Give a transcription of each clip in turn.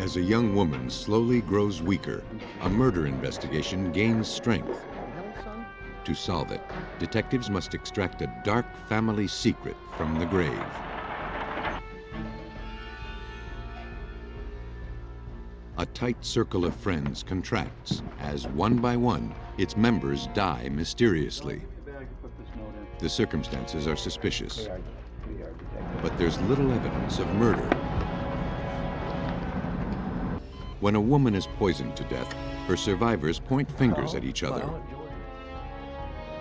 As a young woman slowly grows weaker, a murder investigation gains strength. To solve it, detectives must extract a dark family secret from the grave. A tight circle of friends contracts as, one by one, its members die mysteriously. The circumstances are suspicious, but there's little evidence of murder. When a woman is poisoned to death, her survivors point fingers at each other.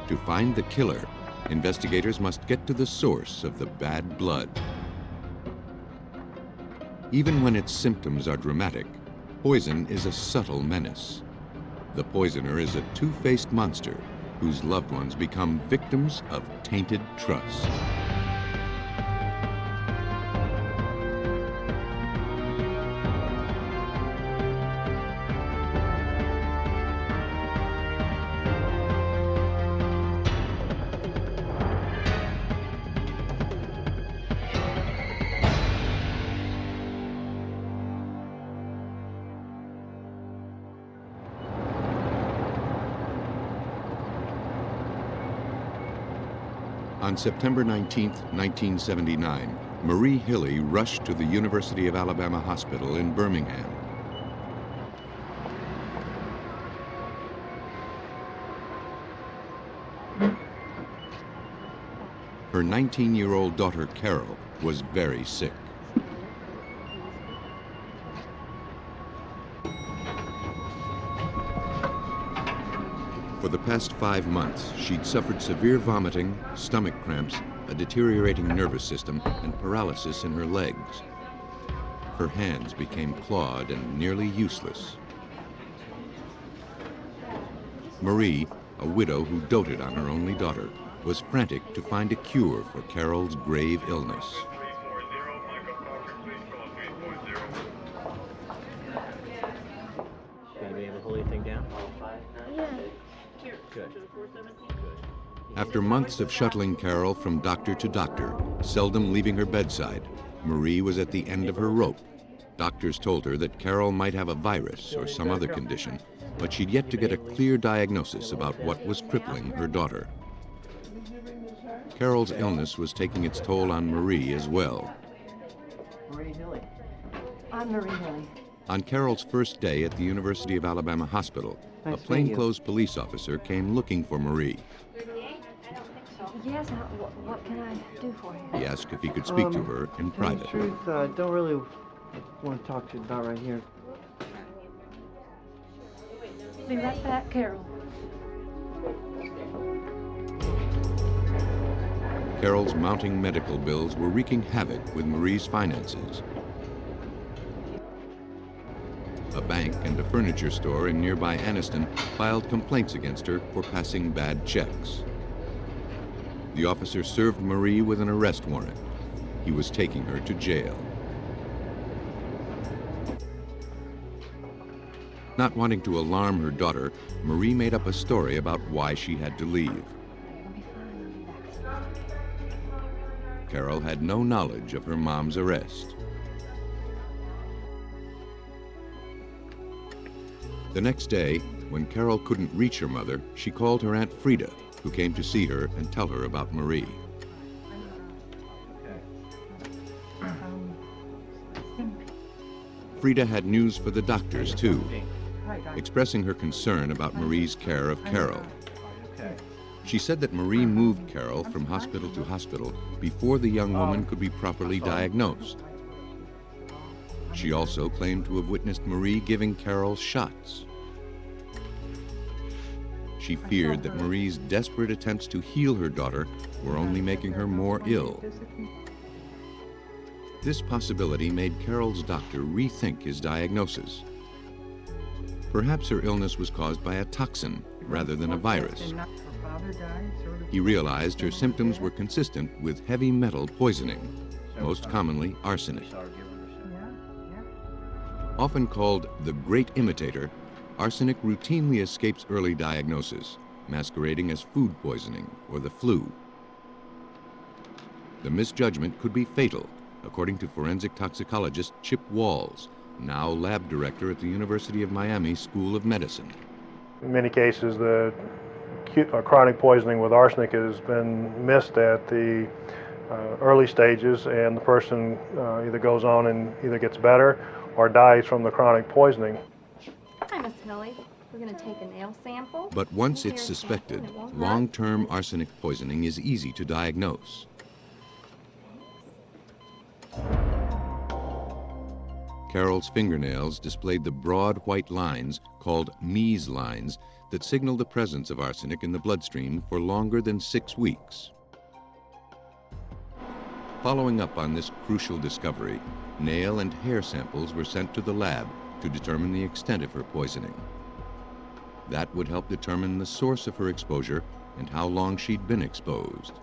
To find the killer, investigators must get to the source of the bad blood. Even when its symptoms are dramatic, poison is a subtle menace. The poisoner is a two-faced monster whose loved ones become victims of tainted trust. On September 19, 1979, Marie Hilly rushed to the University of Alabama Hospital in Birmingham. Her 19-year-old daughter, Carol, was very sick. For the past 5 months, she'd suffered severe vomiting, stomach cramps, a deteriorating nervous system, and paralysis in her legs. Her hands became clawed and nearly useless. Marie, a widow who doted on her only daughter, was frantic to find a cure for Carol's grave illness. Gonna be able to hold anything down? Yeah. Good. After months of shuttling Carol from doctor to doctor, seldom leaving her bedside, Marie was at the end of her rope. Doctors told her that Carol might have a virus or some other condition, but she'd yet to get a clear diagnosis about what was crippling her daughter. Carol's illness was taking its toll on Marie as well. Marie Hilly. I'm Marie Hilly. On Carol's first day at the University of Alabama Hospital, a plainclothes police officer came looking for Marie. Yes, what can I do for you? He asked if he could speak to her in private. To tell you the truth, I don't really want to talk to you about right here. Be right back, Carol. Carol's mounting medical bills were wreaking havoc with Marie's finances. A bank and a furniture store in nearby Anniston filed complaints against her for passing bad checks. The officer served Marie with an arrest warrant. He was taking her to jail. Not wanting to alarm her daughter, Marie made up a story about why she had to leave. Carol had no knowledge of her mom's arrest. The next day, when Carol couldn't reach her mother, she called her Aunt Frida, who came to see her and tell her about Marie. Frida had news for the doctors, too, expressing her concern about Marie's care of Carol. She said that Marie moved Carol from hospital to hospital before the young woman could be properly diagnosed. She also claimed to have witnessed Marie giving Carol shots. She feared that Marie's desperate attempts to heal her daughter were only making her more ill. This possibility made Carol's doctor rethink his diagnosis. Perhaps her illness was caused by a toxin rather than a virus. He realized her symptoms were consistent with heavy metal poisoning, most commonly arsenic. Often called the great imitator, arsenic routinely escapes early diagnosis, masquerading as food poisoning or the flu. The misjudgment could be fatal, according to forensic toxicologist Chip Walls, now lab director at the University of Miami School of Medicine. In many cases, the chronic poisoning with arsenic has been missed at the early stages, and the person either goes on and either gets better or dies from the chronic poisoning. Hi, Miss Hilly. We're going to take a nail sample. But once Hair it's sample, suspected, and it won't hurt. long-term arsenic poisoning is easy to diagnose. Carol's fingernails displayed the broad white lines called Mees lines that signal the presence of arsenic in the bloodstream for longer than 6 weeks. Following up on this crucial discovery, nail and hair samples were sent to the lab to determine the extent of her poisoning. That would help determine the source of her exposure and how long she'd been exposed.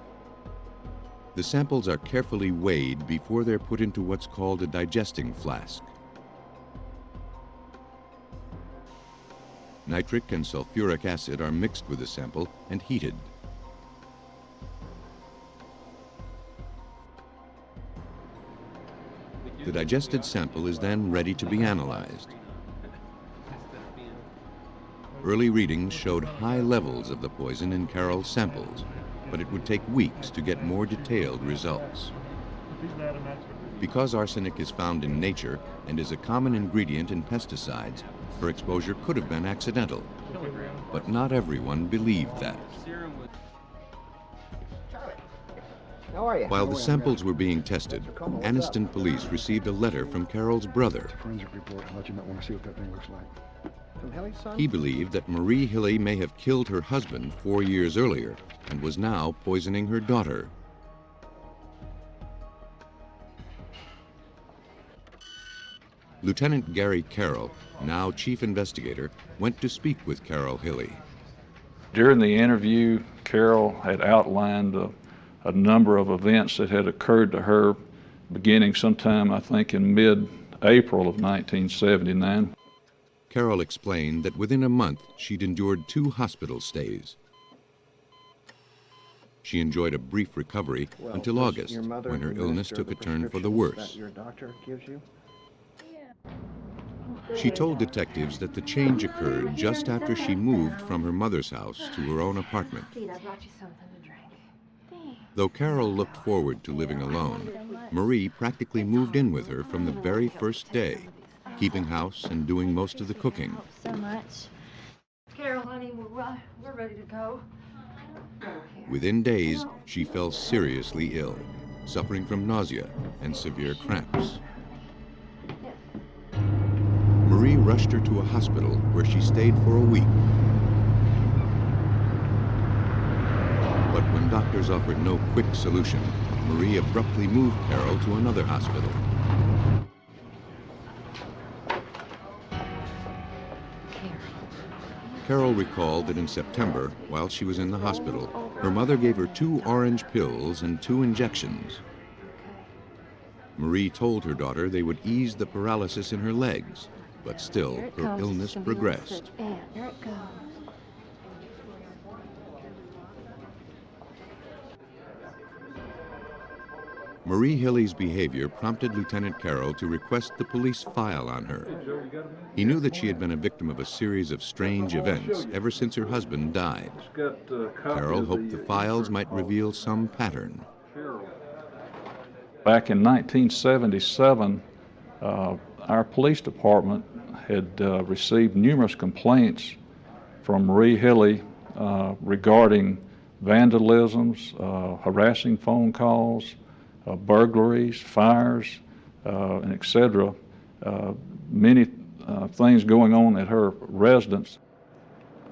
The samples are carefully weighed before they're put into what's called a digesting flask. Nitric and sulfuric acid are mixed with the sample and heated. The digested sample is then ready to be analyzed. Early readings showed high levels of the poison in Carol's samples, but it would take weeks to get more detailed results. Because arsenic is found in nature and is a common ingredient in pesticides, her exposure could have been accidental. But not everyone believed that. How are you? While the samples were being tested, Anniston police received a letter from Carol's brother. Forensic report. I thought you might want to see what that thing looks like. From Hilly's son? He believed that Marie Hilly may have killed her husband 4 years earlier and was now poisoning her daughter. Lieutenant Gary Carroll, now chief investigator, went to speak with Carol Hilly. During the interview, Carol had outlined a number of events that had occurred to her beginning sometime, I think, in mid-April of 1979. Carol explained that within a month she'd endured 2 hospital stays. She enjoyed a brief recovery until does August, your mother when her illness administer took a the turn for the prescriptions worse. that your doctor gives you? She told detectives that the change occurred just after she moved from her mother's house to her own apartment. Pete, I brought you something to drink. Thanks. Though Carol looked forward to living alone, Marie practically moved in with her from the very first day, keeping house and doing most of the cooking. So much. Carol, honey, we're ready to go. Within days, she fell seriously ill, suffering from nausea and severe cramps. Marie rushed her to a hospital where she stayed for a week. But when doctors offered no quick solution, Marie abruptly moved Carol to another hospital. Carol recalled that in September, while she was in the hospital, her mother gave her 2 orange pills and 2 injections. Marie told her daughter they would ease the paralysis in her legs, but still Here it her comes. illness It's gonna be real progressed. sick. And here it goes. Marie Hilly's behavior prompted Lieutenant Carroll to request the police file on her. He knew that she had been a victim of a series of strange events ever since her husband died. Carroll hoped the files might reveal some pattern. Back in 1977, our police department had received numerous complaints from Marie Hilly regarding vandalisms, harassing phone calls, burglaries, fires, and etc. Many things going on at her residence.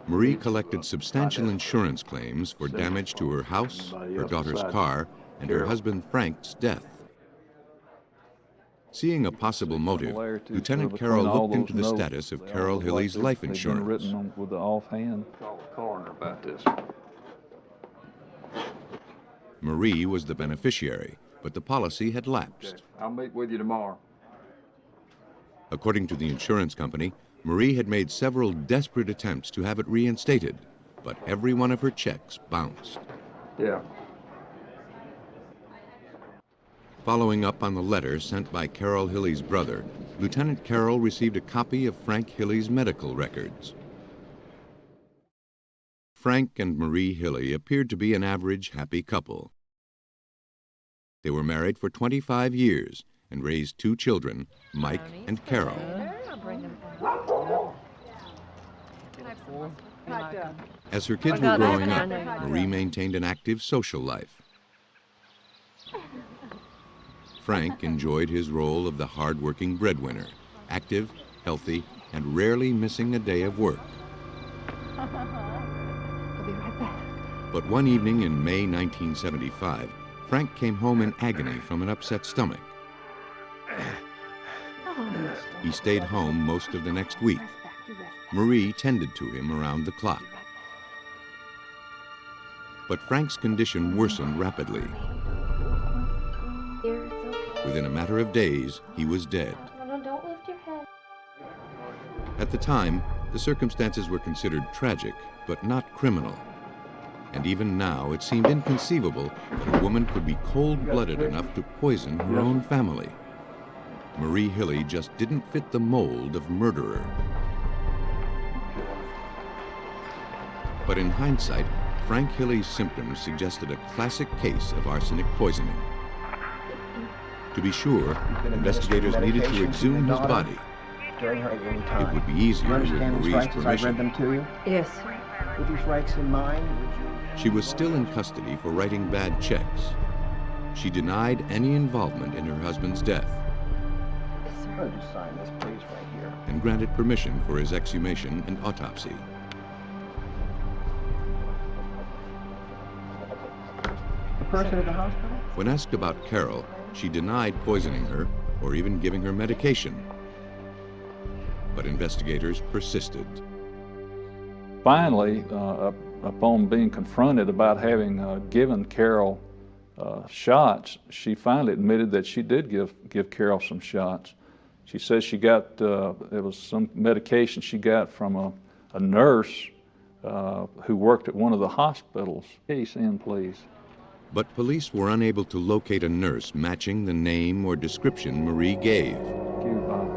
Marie collected substantial insurance claims for damage to her house, her daughter's car, and her husband Frank's death. Seeing a possible motive, Lieutenant Carroll looked into the status of Carol Hilly's life insurance. Written with the offhand. Call the coroner about this. Marie was the beneficiary, but the policy had lapsed. I'll meet with you tomorrow. According to the insurance company, Marie had made several desperate attempts to have it reinstated, but every one of her checks bounced. Yeah. Following up on the letter sent by Carol Hilly's brother, Lieutenant Carroll received a copy of Frank Hilly's medical records. Frank and Marie Hilly appeared to be an average happy couple. They were married for 25 years and raised 2 children, Mike and Carol. As her kids were growing up, Marie maintained an active social life. Frank enjoyed his role of the hard-working breadwinner, active, healthy, and rarely missing a day of work. But one evening in May 1975, Frank came home in agony from an upset stomach. He stayed home most of the next week. Marie tended to him around the clock. But Frank's condition worsened rapidly. Within a matter of days, he was dead. Don't lift your head. At the time, the circumstances were considered tragic, but not criminal. And even now, it seemed inconceivable that a woman could be cold-blooded enough to poison her own family. Marie Hilly just didn't fit the mold of murderer. But in hindsight, Frank Hilly's symptoms suggested a classic case of arsenic poisoning. To be sure, investigators needed to exhume his body. During her at any It time. would be easier You with understand these Marie's rights as I read permission. them to you? Yes. With these rights in mind, would you... She was still in custody for writing bad checks. She denied any involvement in her husband's death Oh, just sign this, please, right here. and granted permission for his exhumation and autopsy. The person at the hospital? When asked about Carol, she denied poisoning her or even giving her medication. But investigators persisted. Finally, upon being confronted about having given Carol shots, she finally admitted that she did give Carol some shots. She says she got, it was some medication she got from a nurse who worked at one of the hospitals. Case in, please. But police were unable to locate a nurse matching the name or description Marie gave. Thank you, Bob.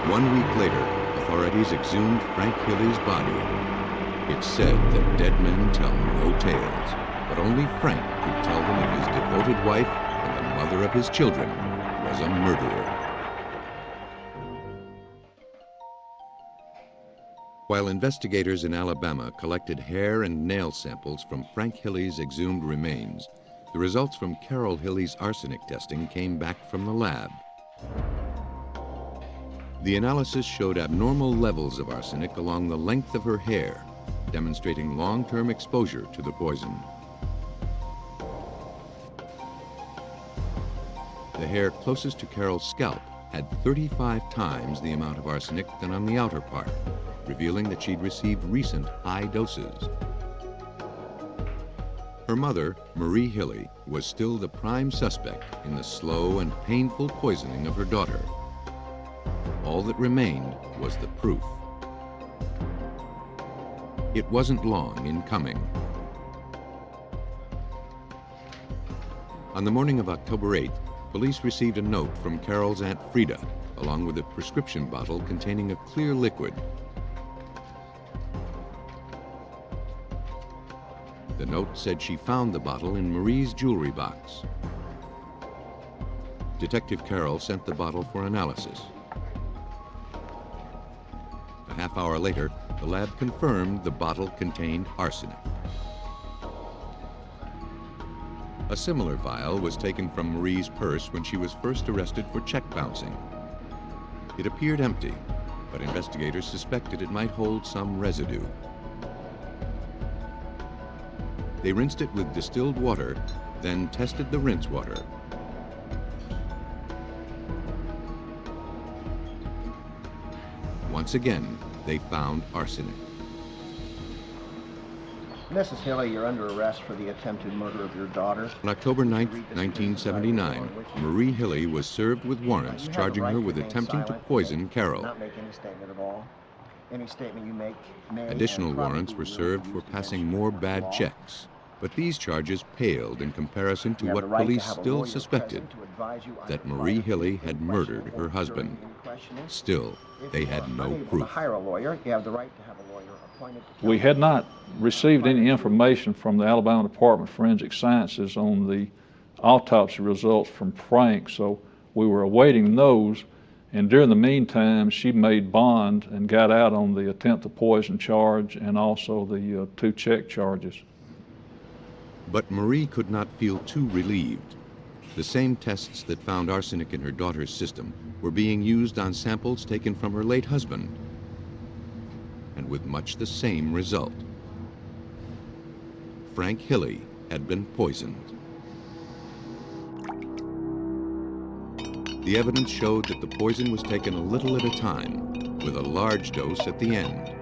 1 week later, authorities exhumed Frank Hilly's body. It's said that dead men tell no tales, but only Frank could tell them if his devoted wife and the mother of his children was a murderer. While investigators in Alabama collected hair and nail samples from Frank Hilly's exhumed remains, the results from Carol Hilly's arsenic testing came back from the lab. The analysis showed abnormal levels of arsenic along the length of her hair, demonstrating long-term exposure to the poison. The hair closest to Carol's scalp had 35 times the amount of arsenic than on the outer part, revealing that she'd received recent high doses. Her mother, Marie Hilly, was still the prime suspect in the slow and painful poisoning of her daughter. All that remained was the proof. It wasn't long in coming. On the morning of October 8th, police received a note from Carol's Aunt Frida, along with a prescription bottle containing a clear liquid. The note said she found the bottle in Marie's jewelry box. Detective Carroll sent the bottle for analysis. A half hour later, the lab confirmed the bottle contained arsenic. A similar vial was taken from Marie's purse when she was first arrested for check bouncing. It appeared empty, but investigators suspected it might hold some residue. They rinsed it with distilled water, then tested the rinse water. Once again, they found arsenic. Mrs. Hilly, you're under arrest for the attempted murder of your daughter. On October 9, 1979, Marie Hilly was served with warrants You have the charging right her to with remain attempting to silent, poison Carol. Not make any statement at all. Any statement you make may Additional and probably warrants were will served be for used passing against you more in bad law. checks, but these charges paled in comparison to You have what the right to police have a still lawyer suspected: present to advise that Marie Hilly had murdered her husband. Still, they had no proof. Hire a lawyer. You have the right to have a lawyer appointed to We had not received any information from the Alabama Department of Forensic Sciences on the autopsy results from Frank, so we were awaiting those. And during the meantime, she made bond and got out on the attempt to poison charge and also the 2 check charges. But Marie could not feel too relieved. The same tests that found arsenic in her daughter's system were being used on samples taken from her late husband, and with much the same result. Frank Hilly had been poisoned. The evidence showed that the poison was taken a little at a time, with a large dose at the end.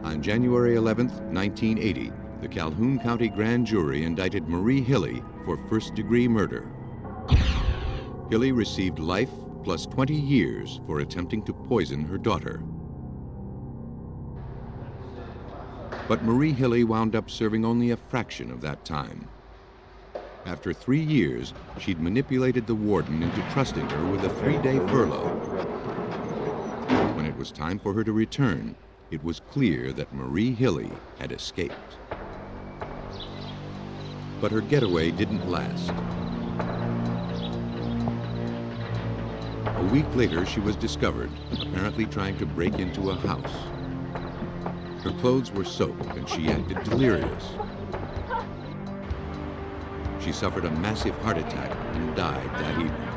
On January 11, 1980, the Calhoun County Grand Jury indicted Marie Hilly for first-degree murder. Hilly received life plus 20 years for attempting to poison her daughter. But Marie Hilly wound up serving only a fraction of that time. After 3 years, she'd manipulated the warden into trusting her with a 3-day furlough. When it was time for her to return, it was clear that Marie Hilly had escaped. But her getaway didn't last. A week later, she was discovered, apparently trying to break into a house. Her clothes were soaked and she acted delirious. She suffered a massive heart attack and died that evening.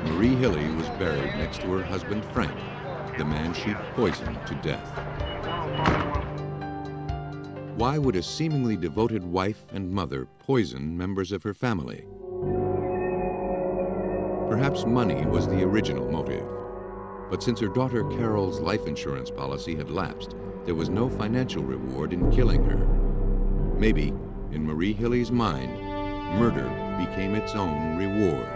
Marie Hilly was buried next to her husband Frank, the man she'd poisoned to death. Why would a seemingly devoted wife and mother poison members of her family? Perhaps money was the original motive. But since her daughter Carol's life insurance policy had lapsed, there was no financial reward in killing her. Maybe, in Marie Hilly's mind, murder became its own reward.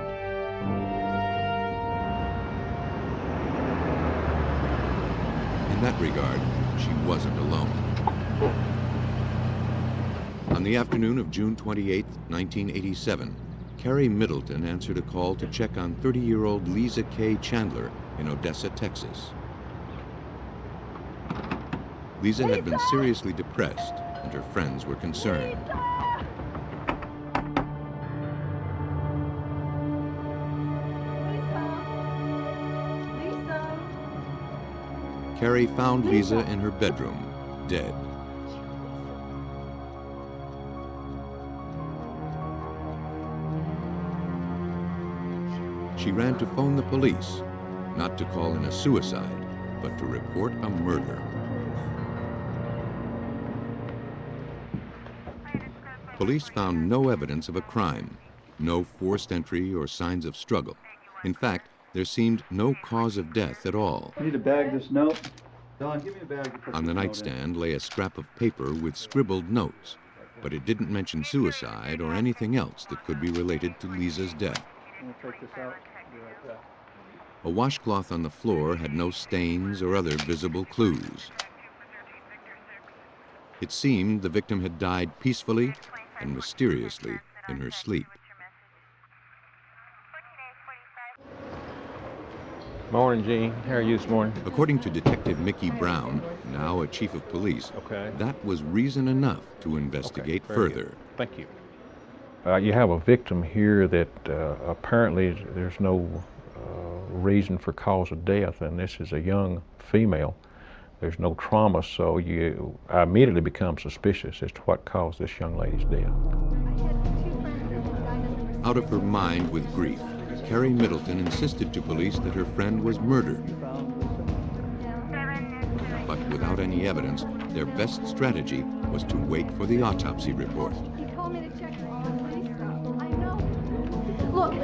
In that regard, she wasn't alone. On the afternoon of June 28, 1987, Carrie Middleton answered a call to check on 30-year-old Lisa K. Chandler in Odessa, Texas. Lisa had been seriously depressed, and her friends were concerned. Carrie found Lisa in her bedroom, dead. She ran to phone the police, not to call in a suicide, but to report a murder. Police found no evidence of a crime, no forced entry or signs of struggle. In fact, there seemed no cause of death at all. You need to bag this note. Don, give me a bag to put On the this note in. nightstand lay a scrap of paper with scribbled notes, but it didn't mention suicide or anything else that could be related to Lisa's death. I'm gonna take this out. Be right back. A washcloth on the floor had no stains or other visible clues. It seemed the victim had died peacefully and mysteriously in her sleep. Morning, Gene. How are you this morning? According to Detective Mickey Brown, now a chief of police, Okay. that was reason enough to investigate Okay, very further. good. Thank you. You have a victim here that apparently there's no reason for cause of death, and this is a young female. There's no trauma, so I immediately become suspicious as to what caused this young lady's death. Out of her mind with grief, Carrie Middleton insisted to police that her friend was murdered. But without any evidence, their best strategy was to wait for the autopsy report. He told me to check all the stuff. I know. Look.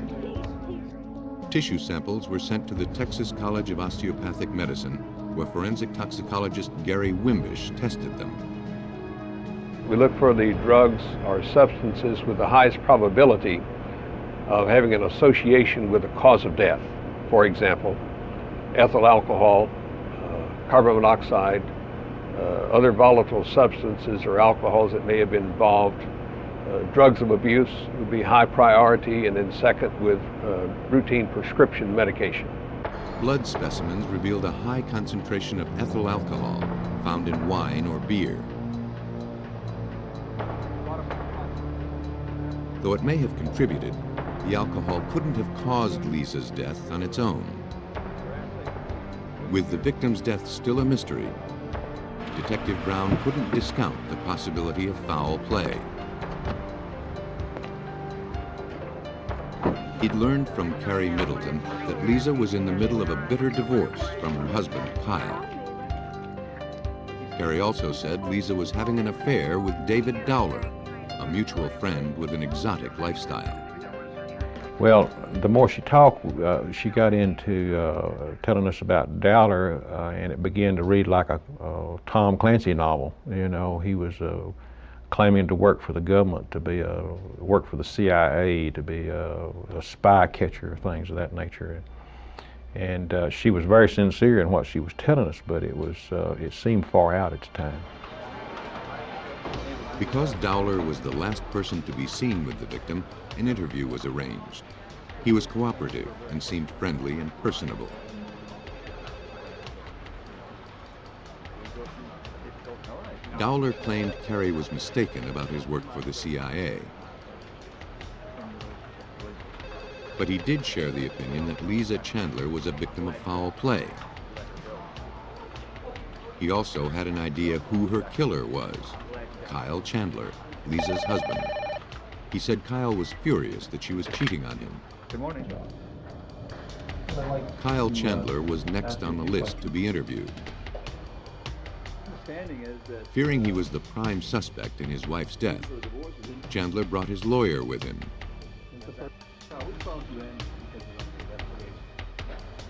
Tissue samples were sent to the Texas College of Osteopathic Medicine, where forensic toxicologist Gary Wimbish tested them. We look for the drugs or substances with the highest probability of having an association with the cause of death. For example, ethyl alcohol, carbon monoxide, other volatile substances or alcohols that may have been involved drugs of abuse would be high priority, and then second with routine prescription medication. Blood specimens revealed a high concentration of ethyl alcohol found in wine or beer. Though it may have contributed, the alcohol couldn't have caused Lisa's death on its own. With the victim's death still a mystery, Detective Brown couldn't discount the possibility of foul play. He'd learned from Carrie Middleton that Lisa was in the middle of a bitter divorce from her husband, Kyle. Carrie also said Lisa was having an affair with David Dowler, a mutual friend with an exotic lifestyle. Well, the more she talked, she got into telling us about Dowler, and it began to read like a Tom Clancy novel. You know, he was claiming to work for the government, to be work for the CIA, to be a spy catcher, things of that nature. And she was very sincere in what she was telling us, but it seemed far out at the time. Because Dowler was the last person to be seen with the victim, an interview was arranged. He was cooperative and seemed friendly and personable. Dowler claimed Carrie was mistaken about his work for the CIA. But he did share the opinion that Lisa Chandler was a victim of foul play. He also had an idea who her killer was, Kyle Chandler, Lisa's husband. He said Kyle was furious that she was cheating on him. Good morning. Kyle Chandler was next on the list to be interviewed. Fearing he was the prime suspect in his wife's death, Chandler brought his lawyer with him.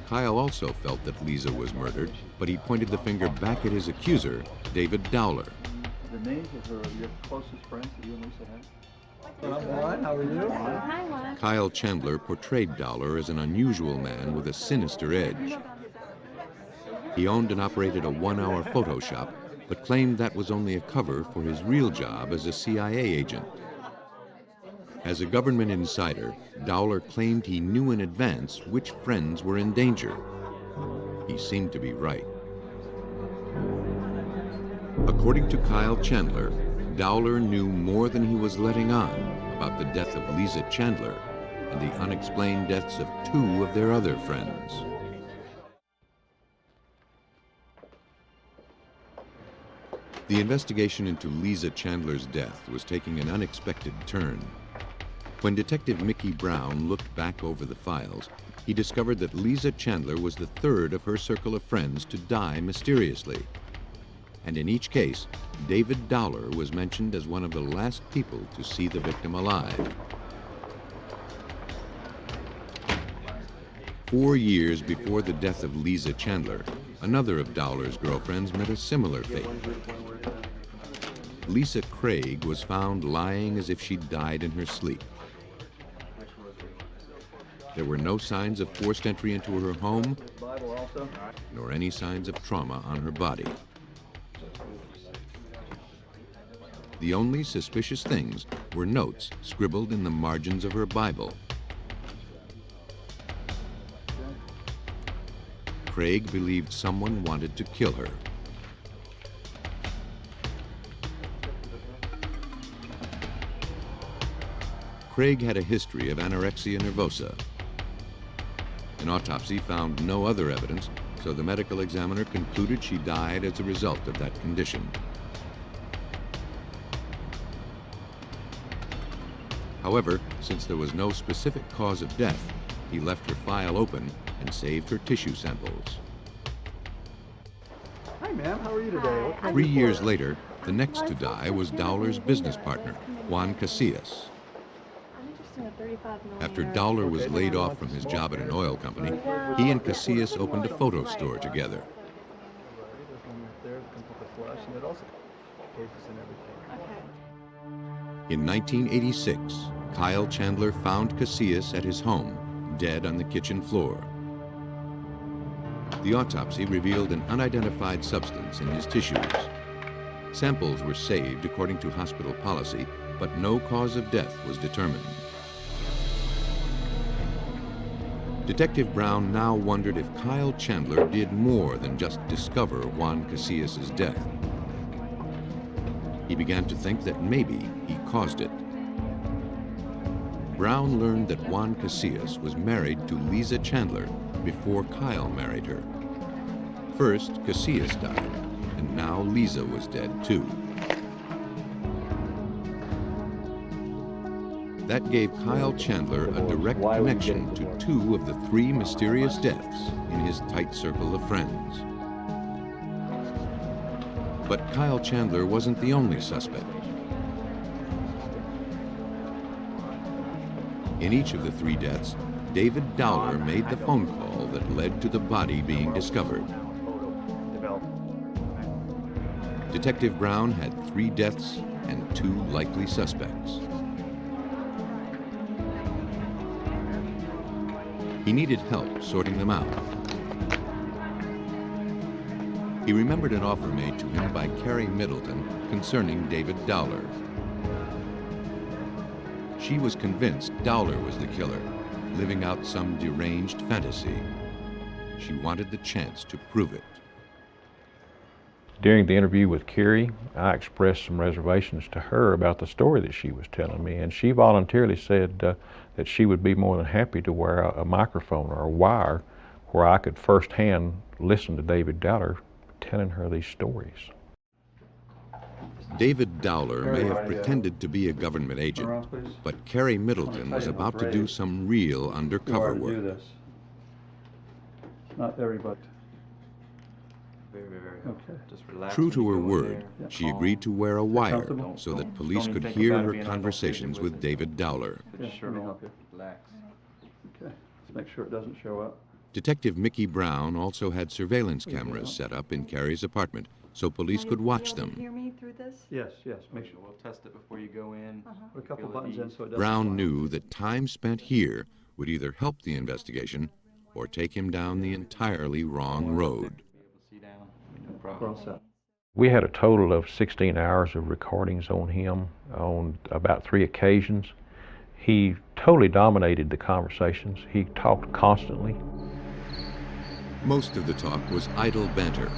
Kyle also felt that Lisa was murdered, but he pointed the finger back at his accuser, David Dowler. The names of your closest friends that you and Lisa had? Juan, how are you? Hi, Juan. Kyle Chandler portrayed Dowler as an unusual man with a sinister edge. He owned and operated a one-hour photo shop, but claimed that was only a cover for his real job as a CIA agent. As a government insider, Dowler claimed he knew in advance which friends were in danger. He seemed to be right. According to Kyle Chandler, Dowler knew more than he was letting on about the death of Lisa Chandler and the unexplained deaths of two of their other friends. The investigation into Lisa Chandler's death was taking an unexpected turn. When Detective Mickey Brown looked back over the files, he discovered that Lisa Chandler was the third of her circle of friends to die mysteriously. And in each case, David Dowler was mentioned as one of the last people to see the victim alive. 4 years before the death of Lisa Chandler, another of Dowler's girlfriends met a similar fate. Lisa Craig was found lying as if she'd died in her sleep. There were no signs of forced entry into her home, nor any signs of trauma on her body. The only suspicious things were notes scribbled in the margins of her Bible. Craig believed someone wanted to kill her. Craig had a history of anorexia nervosa. An autopsy found no other evidence, so the medical examiner concluded she died as a result of that condition. However, since there was no specific cause of death, he left her file open and saved her tissue samples. Hi, ma'am. How are you today? 3 years later, the next to die was Dowler's business partner, Juan Casillas. After Dowler was laid off from his job at an oil company, he and Casillas opened a photo store together. In 1986, Kyle Chandler found Casillas at his home, dead on the kitchen floor. The autopsy revealed an unidentified substance in his tissues. Samples were saved according to hospital policy, but no cause of death was determined. Detective Brown now wondered if Kyle Chandler did more than just discover Juan Casillas' death. He began to think that maybe he caused it. Brown learned that Juan Casillas was married to Lisa Chandler before Kyle married her. First, Casillas died, and now Lisa was dead too. That gave Kyle Chandler a direct connection to 2 of the 3 mysterious deaths in his tight circle of friends. But Kyle Chandler wasn't the only suspect. In each of the 3 deaths, David Dowler made the phone call that led to the body being discovered. Detective Brown had 3 deaths and 2 likely suspects. He needed help sorting them out. He remembered an offer made to him by Carrie Middleton concerning David Dowler. She was convinced Dowler was the killer, living out some deranged fantasy. She wanted the chance to prove it. During the interview with Carrie, I expressed some reservations to her about the story that she was telling me, and she voluntarily said that she would be more than happy to wear a microphone or a wire where I could firsthand listen to David Dowler telling her these stories. David Dowler may have pretended to be a government agent, but Carrie Middleton was about to do some real undercover work. Not everybody. Okay. Just relax. True to her word, she agreed to wear a wire so that police could hear her conversations with David Dowler. Sure, let me help you. Relax. Okay, let's make sure it doesn't show up. Detective Mickey Brown also had surveillance cameras set up in Carrie's apartment so police could watch them. Hear me through this? Yes, make sure. We'll test it before you go in. Put a couple buttons in so it doesn't. Brown knew that time spent here would either help the investigation or take him down the entirely wrong road. We're all set. We had a total of 16 hours of recordings on him on about 3 occasions. He totally dominated the conversations. He talked constantly. Most of the talk was idle banter.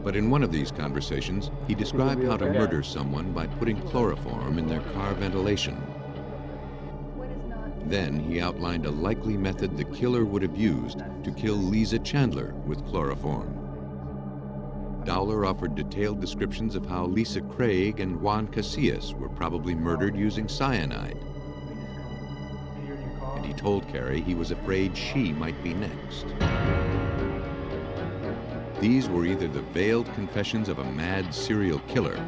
But in one of these conversations, he described how to murder someone by putting chloroform in their car ventilation. Then he outlined a likely method the killer would have used to kill Lisa Chandler with chloroform. Dowler offered detailed descriptions of how Lisa Craig and Juan Casillas were probably murdered using cyanide. And he told Carrie he was afraid she might be next. These were either the veiled confessions of a mad serial killer,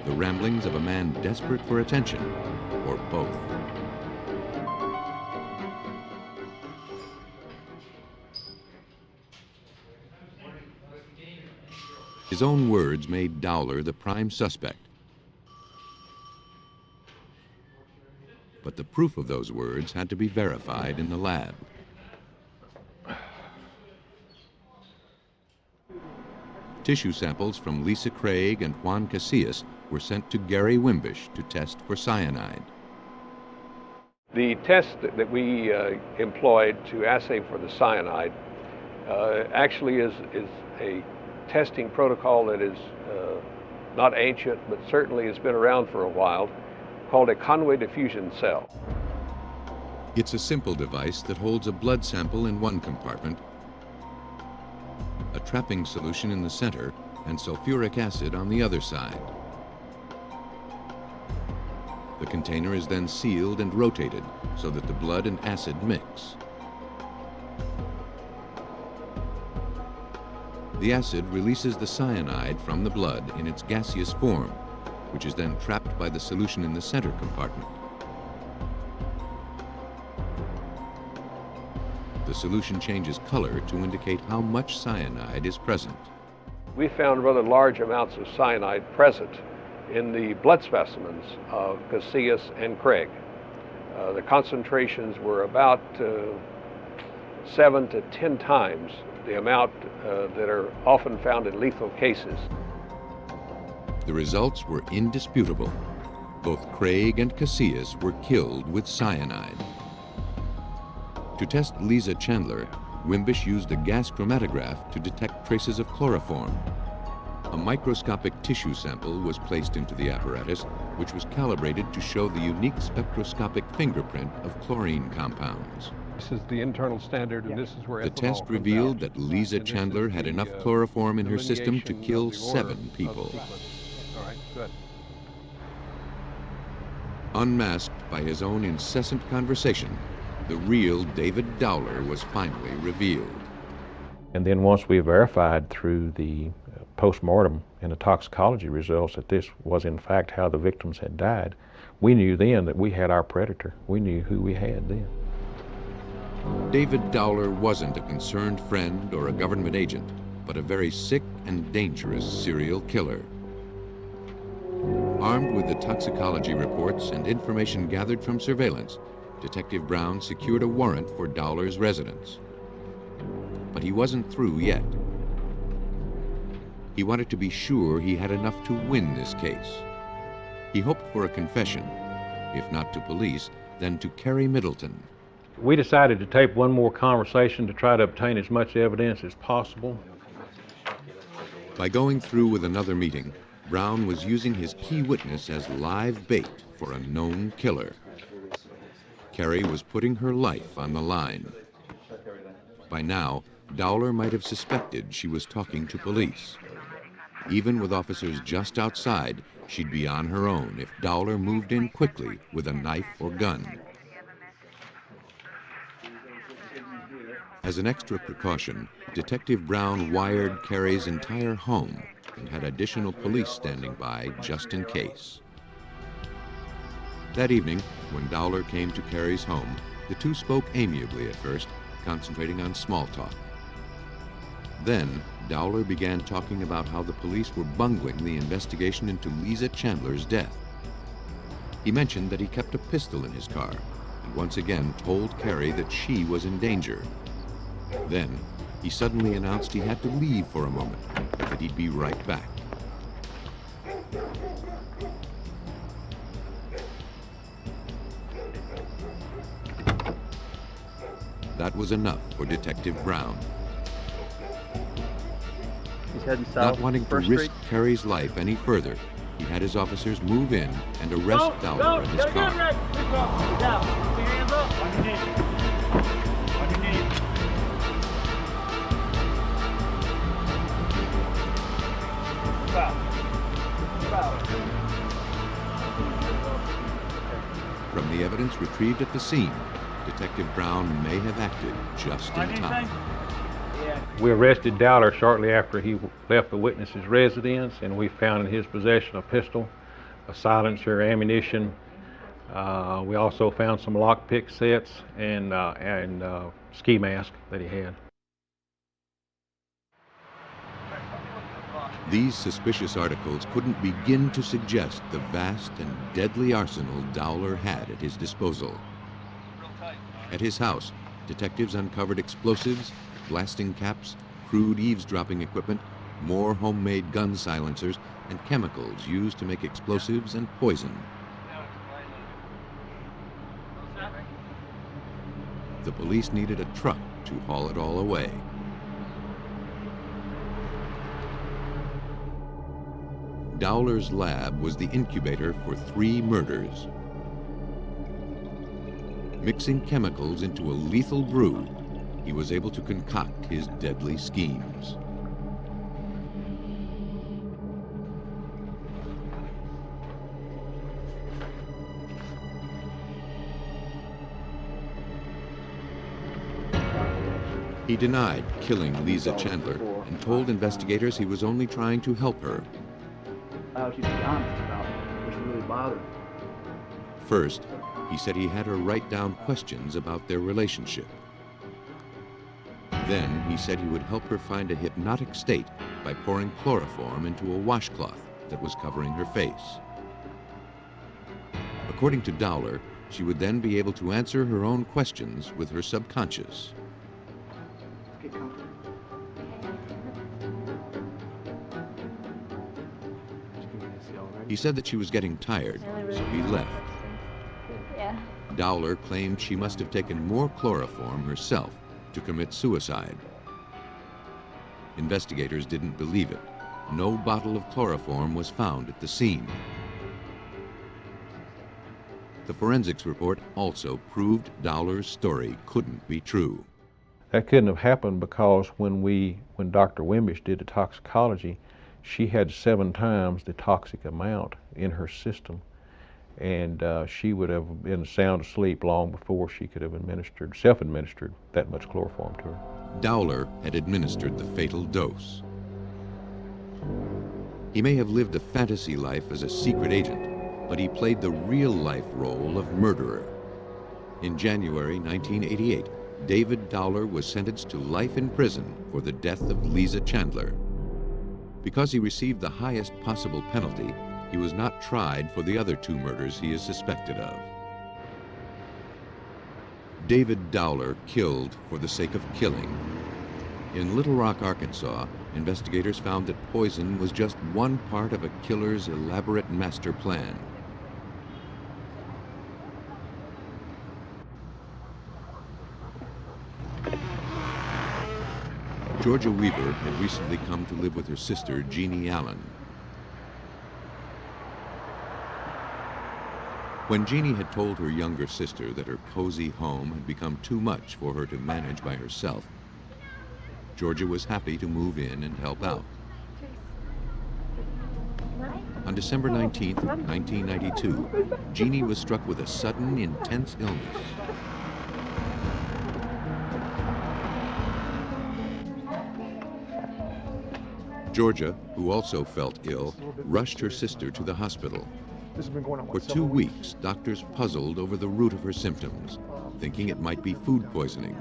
the ramblings of a man desperate for attention, or both. His own words made Dowler the prime suspect. But the proof of those words had to be verified in the lab. Tissue samples from Lisa Craig and Juan Casillas were sent to Gary Wimbish to test for cyanide. The test that we employed to assay for the cyanide actually is a testing protocol that is not ancient, but certainly has been around for a while, called a Conway diffusion cell. It's a simple device that holds a blood sample in one compartment, a trapping solution in the center, and sulfuric acid on the other side. The container is then sealed and rotated so that the blood and acid mix. The acid releases the cyanide from the blood in its gaseous form, which is then trapped by the solution in the center compartment. The solution changes color to indicate how much cyanide is present. We found rather large amounts of cyanide present in the blood specimens of Casillas and Craig. The concentrations were about 7 to 10 times the amount that are often found in lethal cases. The results were indisputable. Both Craig and Casillas were killed with cyanide. To test Lisa Chandler, Wimbish used a gas chromatograph to detect traces of chloroform. A microscopic tissue sample was placed into the apparatus, which was calibrated to show the unique spectroscopic fingerprint of chlorine compounds. This is the internal standard, and this is where The test revealed that Lisa Chandler had enough chloroform in her system to kill 7 people. All right, good. Unmasked by his own incessant conversation, the real David Dowler was finally revealed. And then once we verified through the post-mortem and the toxicology results that this was in fact how the victims had died, we knew then that we had our predator. We knew who we had then. David Dowler wasn't a concerned friend or a government agent, but a very sick and dangerous serial killer. Armed with the toxicology reports and information gathered from surveillance, Detective Brown secured a warrant for Dowler's residence. But he wasn't through yet. He wanted to be sure he had enough to win this case. He hoped for a confession, if not to police, then to Carrie Middleton. We decided to tape one more conversation to try to obtain as much evidence as possible. By going through with another meeting, Brown was using his key witness as live bait for a known killer. Carrie was putting her life on the line. By now, Dowler might have suspected she was talking to police. Even with officers just outside, she'd be on her own if Dowler moved in quickly with a knife or gun. As an extra precaution, Detective Brown wired Carrie's entire home and had additional police standing by just in case. That evening, when Dowler came to Carrie's home, the two spoke amiably at first, concentrating on small talk. Then, Dowler began talking about how the police were bungling the investigation into Lisa Chandler's death. He mentioned that he kept a pistol in his car, and once again told Carrie that she was in danger. Then, he suddenly announced he had to leave for a moment, that he'd be right back. That was enough for Detective Brown. He's heading south. Not wanting to First risk Street. Carrie's life any further, he had his officers move in and arrest Dowler at his car. Hands up. On your knees. On your knees. From the evidence retrieved at the scene, Detective Brown may have acted just in time. We arrested Dowler shortly after he left the witness's residence, and we found in his possession a pistol, a silencer, ammunition. We also found some lockpick sets and ski mask that he had. These suspicious articles couldn't begin to suggest the vast and deadly arsenal Dowler had at his disposal. At his house, detectives uncovered explosives, blasting caps, crude eavesdropping equipment, more homemade gun silencers, and chemicals used to make explosives and poison. The police needed a truck to haul it all away. Dowler's lab was the incubator for 3 murders. Mixing chemicals into a lethal brew, he was able to concoct his deadly schemes. He denied killing Lisa Chandler and told investigators he was only trying to help her. I want you to be honest about what's really bothering me. First, he said he had her write down questions about their relationship. Then he said he would help her find a hypnotic state by pouring chloroform into a washcloth that was covering her face. According to Dowler, she would then be able to answer her own questions with her subconscious. Get comfortable. He said that she was getting tired, so he left. Yeah. Dowler claimed she must have taken more chloroform herself to commit suicide. Investigators didn't believe it. No bottle of chloroform was found at the scene. The forensics report also proved Dowler's story couldn't be true. That couldn't have happened because when Dr. Wimbish did the toxicology, she had 7 times the toxic amount in her system, and she would have been sound asleep long before she could have self-administered that much chloroform to her. Dowler had administered the fatal dose. He may have lived a fantasy life as a secret agent, but he played the real-life role of murderer. In January 1988, David Dowler was sentenced to life in prison for the death of Lisa Chandler. Because he received the highest possible penalty, he was not tried for the other 2 murders he is suspected of. David Dowler killed for the sake of killing. In Little Rock, Arkansas, investigators found that poison was just one part of a killer's elaborate master plan. Georgia Weaver had recently come to live with her sister, Jeannie Allen. When Jeannie had told her younger sister that her cozy home had become too much for her to manage by herself, Georgia was happy to move in and help out. On December 19, 1992, Jeannie was struck with a sudden, intense illness. Georgia, who also felt ill, rushed her sister to the hospital. For 2 weeks, doctors puzzled over the root of her symptoms, thinking it might be food poisoning.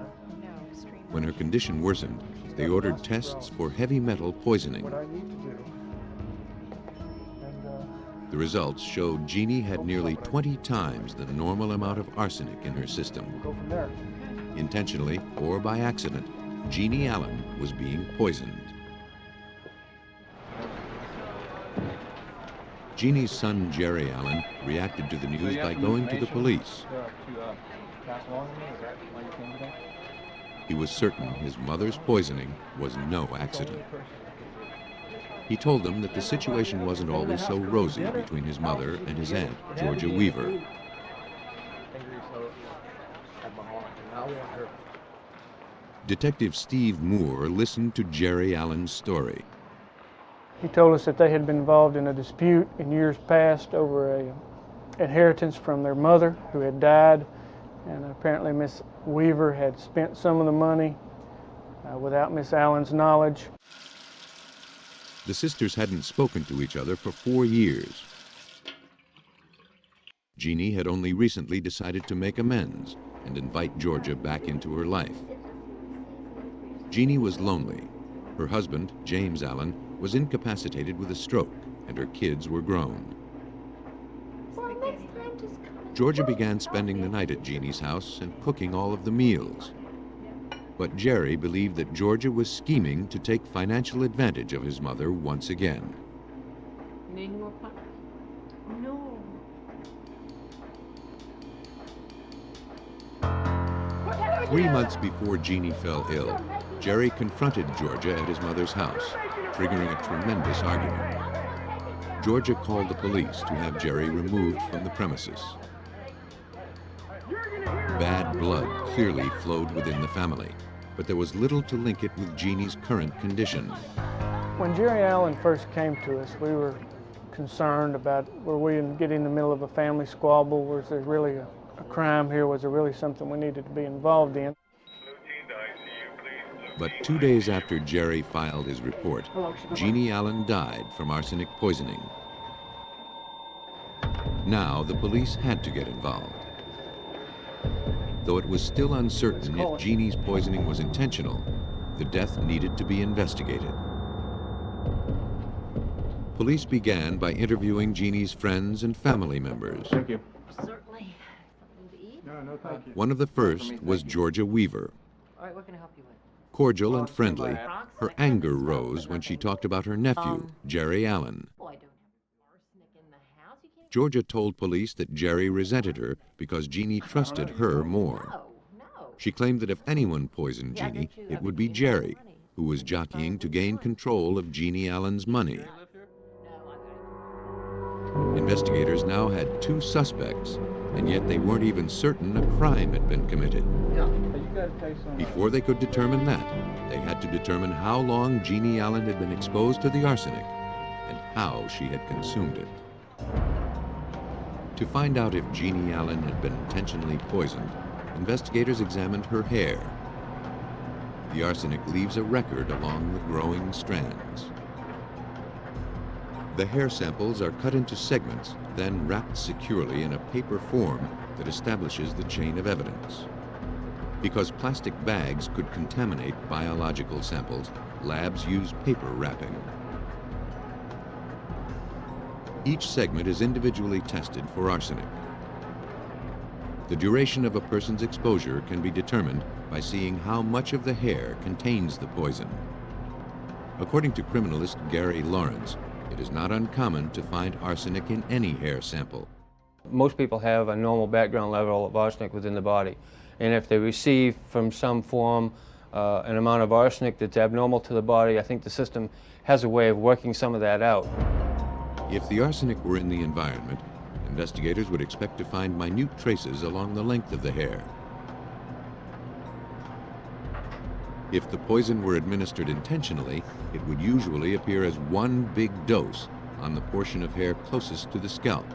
When her condition worsened, they ordered tests for heavy metal poisoning. The results showed Jeannie had nearly 20 times the normal amount of arsenic in her system. Intentionally or by accident, Jeannie Allen was being poisoned. Jeannie's son, Jerry Allen, reacted to the news by going to the police. He was certain his mother's poisoning was no accident. He told them that the situation wasn't always so rosy between his mother and his aunt, Georgia Weaver. Detective Steve Moore listened to Jerry Allen's story. He told us that they had been involved in a dispute in years past over an inheritance from their mother who had died, and apparently Miss Weaver had spent some of the money without Miss Allen's knowledge. The sisters hadn't spoken to each other for 4 years. Jeannie had only recently decided to make amends and invite Georgia back into her life. Jeannie was lonely. Her husband, James Allen, was incapacitated with a stroke, and her kids were grown. Georgia began spending the night at Jeannie's house and cooking all of the meals. But Jerry believed that Georgia was scheming to take financial advantage of his mother once again. No. 3 months before Jeannie fell ill, Jerry confronted Georgia at his mother's house, triggering a tremendous argument. Georgia called the police to have Jerry removed from the premises. Bad blood clearly flowed within the family, but there was little to link it with Jeannie's current condition. When Jerry Allen first came to us, we were concerned about, were we getting in the middle of a family squabble? Was there really a crime here? Was there really something we needed to be involved in? But 2 days after Jerry filed his report, Jeannie Allen died from arsenic poisoning. Now the police had to get involved. Though it was still uncertain if Jeannie's poisoning was intentional, the death needed to be investigated. Police began by interviewing Jeannie's friends and family members. Thank you. Certainly. Something to eat? No, thank you. One of the first was Georgia Weaver. All right, what can I help you with? Cordial and friendly, her anger rose when she talked about her nephew, Jerry Allen. Oh, I don't have arsenic in the Georgia told police that Jerry resented her because Jeannie trusted her more. She claimed that if anyone poisoned Jeannie, it would be Jerry, who was jockeying to gain control of Jeannie Allen's money. Investigators now had 2 suspects, and yet they weren't even certain a crime had been committed. Before they could determine that, they had to determine how long Jeannie Allen had been exposed to the arsenic and how she had consumed it. To find out if Jeannie Allen had been intentionally poisoned, investigators examined her hair. The arsenic leaves a record along the growing strands. The hair samples are cut into segments, then wrapped securely in a paper form that establishes the chain of evidence. Because plastic bags could contaminate biological samples, labs use paper wrapping. Each segment is individually tested for arsenic. The duration of a person's exposure can be determined by seeing how much of the hair contains the poison. According to criminalist Gary Lawrence, it is not uncommon to find arsenic in any hair sample. Most people have a normal background level of arsenic within the body, and if they receive from some form an amount of arsenic that's abnormal to the body, I think the system has a way of working some of that out. If the arsenic were in the environment, investigators would expect to find minute traces along the length of the hair. If the poison were administered intentionally, it would usually appear as one big dose on the portion of hair closest to the scalp.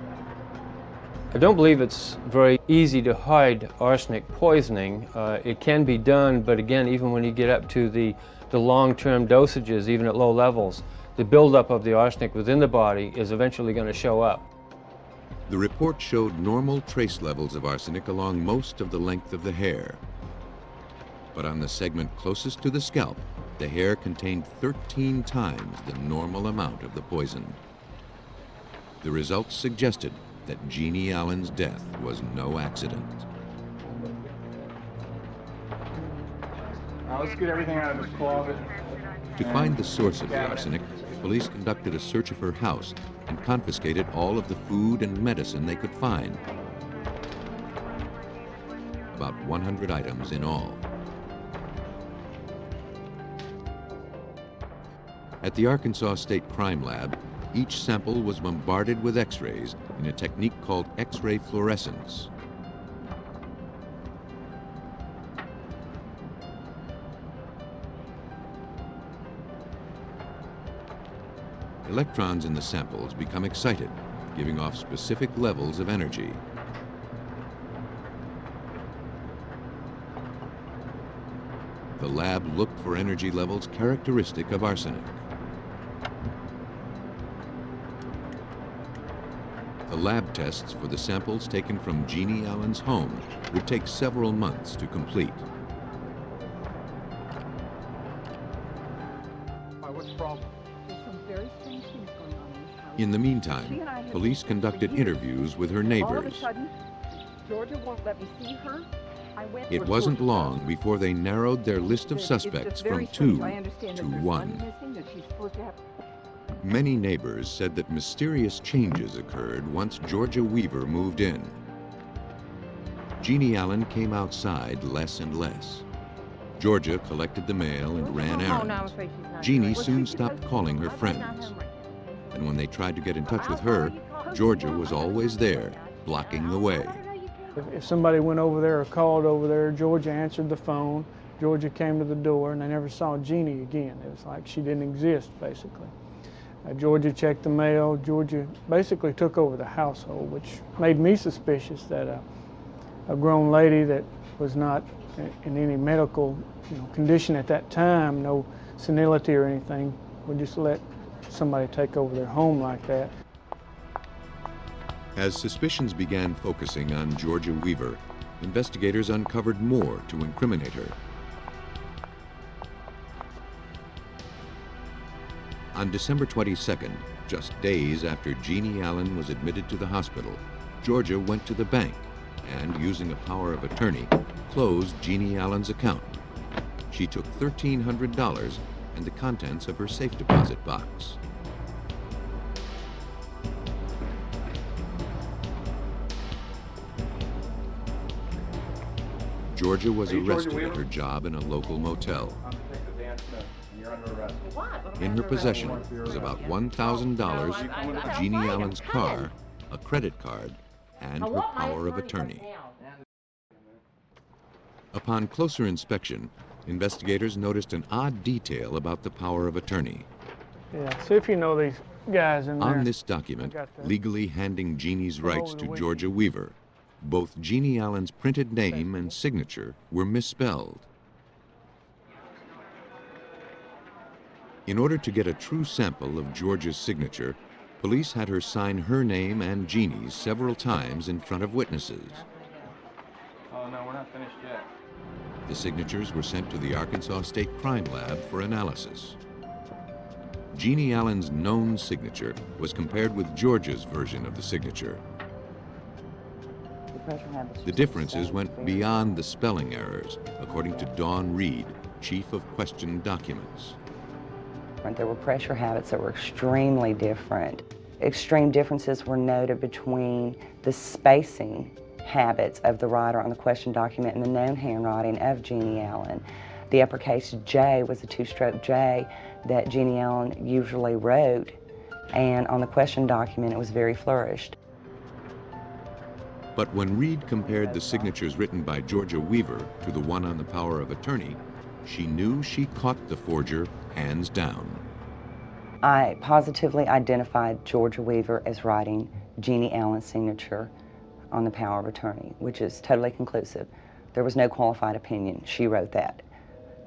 I don't believe it's very easy to hide arsenic poisoning. It can be done, but again, even when you get up to the long-term dosages, even at low levels, the buildup of the arsenic within the body is eventually going to show up. The report showed normal trace levels of arsenic along most of the length of the hair. But on the segment closest to the scalp, the hair contained 13 times the normal amount of the poison. The results suggested that Jeannie Allen's death was no accident. Now let's get everything out of this closet. To find the source of the arsenic, police conducted a search of her house and confiscated all of the food and medicine they could find. About 100 items in all. At the Arkansas State Crime Lab, each sample was bombarded with X-rays in a technique called X-ray fluorescence. Electrons in the samples become excited, giving off specific levels of energy. The lab looked for energy levels characteristic of arsenic. The lab tests for the samples taken from Jeannie Allen's home would take several months to complete. What's the problem? In the meantime, police conducted interviews with her neighbors. All of a sudden, Georgia won't let me see her. It wasn't long before they narrowed their list of suspects from 2 to 1. Many neighbors said that mysterious changes occurred once Georgia Weaver moved in. Jeannie Allen came outside less and less. Georgia collected the mail and ran errands. Jeannie soon stopped calling her friends. And when they tried to get in touch with her, Georgia was always there, blocking the way. If somebody went over there or called over there, Georgia answered the phone, Georgia came to the door, and they never saw Jeannie again. It was like she didn't exist, basically. Georgia checked the mail. Georgia basically took over the household, which made me suspicious that a grown lady that was not in any medical condition at that time, no senility or anything, would just let somebody take over their home like that. As suspicions began focusing on Georgia Weaver, investigators uncovered more to incriminate her. On December 22nd, just days after Jeannie Allen was admitted to the hospital, Georgia went to the bank and, using a power of attorney, closed Jeannie Allen's account. She took $1,300 and the contents of her safe deposit box. Georgia was arrested at her job in a local motel. In her possession was about $1,000, Jeannie Allen's car, a credit card, and her power of attorney. Upon closer inspection, investigators noticed an odd detail about the power of attorney. Yeah, see if you know these guys in there. On this document, legally handing Jeannie's rights to Georgia Weaver, both Jeannie Allen's printed name and signature were misspelled. In order to get a true sample of Georgia's signature, police had her sign her name and Jeannie's several times in front of witnesses. Oh no, we're not finished yet. The signatures were sent to the Arkansas State Crime Lab for analysis. Jeannie Allen's known signature was compared with Georgia's version of the signature. The differences went beyond the spelling errors, according to Dawn Reed, chief of questioned documents. There were pressure habits that were extremely different. Extreme differences were noted between the spacing habits of the writer on the question document and the known handwriting of Jeannie Allen. The uppercase J was a two-stroke J that Jeannie Allen usually wrote, and on the question document it was very flourished. But when Reed compared the signatures written by Georgia Weaver to the one on the power of attorney, she knew she caught the forger hands down. I positively identified Georgia Weaver as writing Jeannie Allen's signature on the power of attorney, which is totally conclusive. There was no qualified opinion. She wrote that.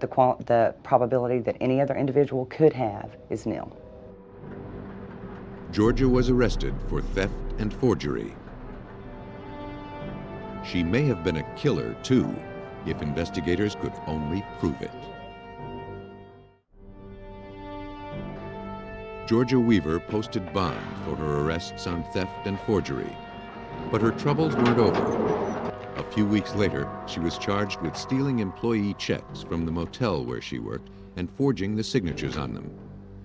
The probability that any other individual could have is nil. Georgia was arrested for theft and forgery. She may have been a killer, too, if investigators could only prove it. Georgia Weaver posted bond for her arrests on theft and forgery, but her troubles weren't over. A few weeks later, she was charged with stealing employee checks from the motel where she worked and forging the signatures on them.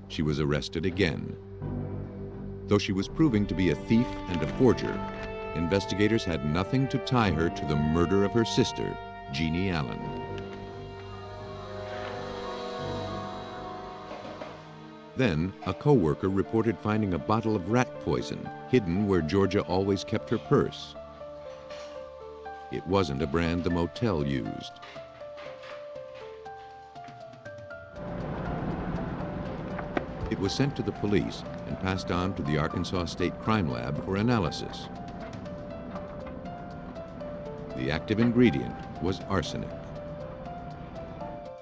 She was arrested again. Though she was proving to be a thief and a forger, investigators had nothing to tie her to the murder of her sister, Jeannie Allen. Then, a co-worker reported finding a bottle of rat poison hidden where Georgia always kept her purse. It wasn't a brand the motel used. It was sent to the police and passed on to the Arkansas State Crime Lab for analysis. The active ingredient was arsenic.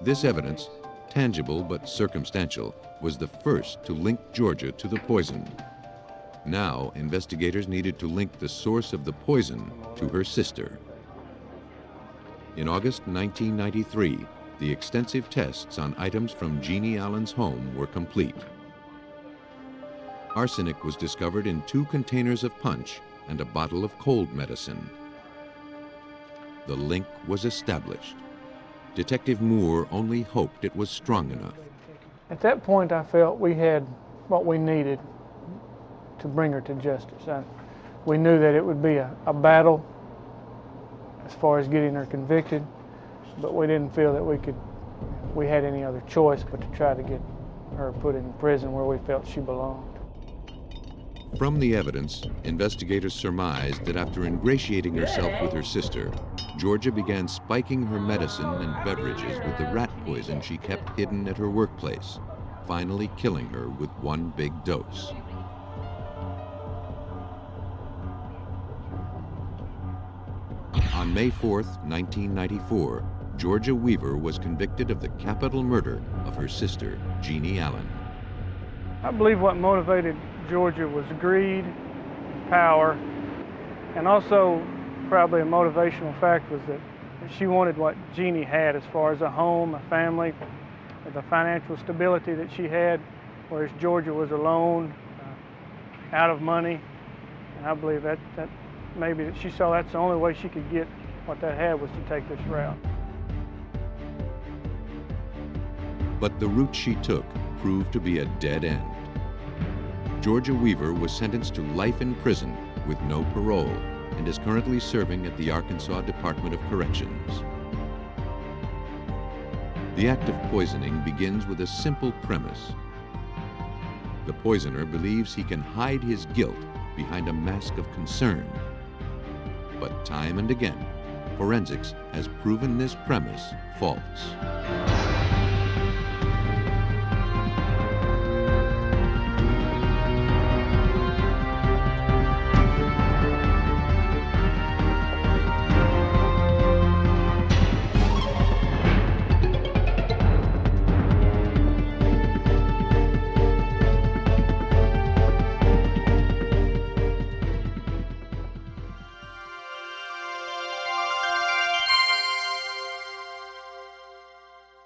This evidence, tangible but circumstantial, was the first to link Georgia to the poison. Now, investigators needed to link the source of the poison to her sister. In August 1993, the extensive tests on items from Jeannie Allen's home were complete. Arsenic was discovered in 2 containers of punch and a bottle of cold medicine. The link was established. Detective Moore only hoped it was strong enough. At that point, I felt we had what we needed to bring her to justice. We knew that it would be a battle as far as getting her convicted, but we didn't feel that we had any other choice but to try to get her put in prison where we felt she belonged. From the evidence, investigators surmised that after ingratiating herself with her sister, Georgia began spiking her medicine and beverages with the rat poison she kept hidden at her workplace, finally killing her with one big dose. On May 4th, 1994, Georgia Weaver was convicted of the capital murder of her sister, Jeannie Allen. I believe what motivated Georgia was greed, power, and also probably a motivational fact was that she wanted what Jeannie had as far as a home, a family, the financial stability that she had, whereas Georgia was alone, out of money. And I believe that maybe that she saw that's the only way she could get what that had was to take this route. But the route she took proved to be a dead end. Georgia Weaver was sentenced to life in prison with no parole and is currently serving at the Arkansas Department of Corrections. The act of poisoning begins with a simple premise. The poisoner believes he can hide his guilt behind a mask of concern. But time and again, forensics has proven this premise false.